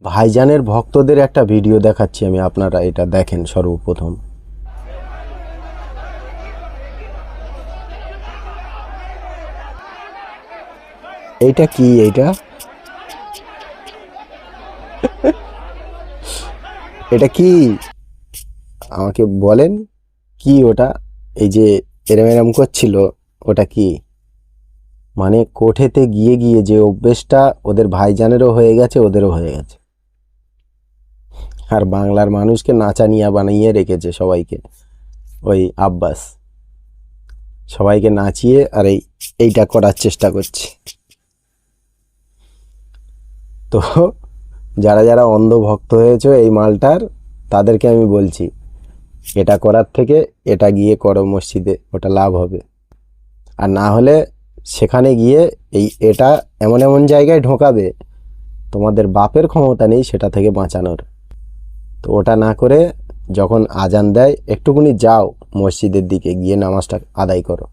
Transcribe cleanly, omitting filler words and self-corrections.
ভাইজানের ভক্তদের একটা ভিডিও দেখাচ্ছি আমি, আপনারা এটা দেখেন সর্বপ্রথম। এইটা কি? এইটা এটা কি আমাকে বলেন, কি ওটা? এই যে এরম এরম করছিল, ওটা কি? মানে কোঠেতে গিয়ে গিয়ে যে অভ্যেসটা ওদের ভাইজানেরও হয়ে গেছে, ওদেরও হয়ে গেছে। আর বাংলার মানুষকে নাচানিয়া বানিয়ে রেখেছে সবাইকে। ওই আব্বাস সবাইকে নাচিয়ে আর এইটা করার চেষ্টা করছে। তো যারা যারা অন্ধ ভক্ত হয়েছে এই মালটার, তাদেরকে আমি বলছি, এটা করার থেকে এটা গিয়ে করো মসজিদে, ওটা লাভ হবে। আর না হলে সেখানে গিয়ে এটা এমন এমন জায়গায় ঢোকাবে, তোমাদের বাপের ক্ষমতা নেই সেটা থেকে বাঁচানোর। তো ওটা না করে যখন আজান দেয় একটুকুনি যাও মসজিদের দিকে, গিয়ে নামাজটা আদায় করো।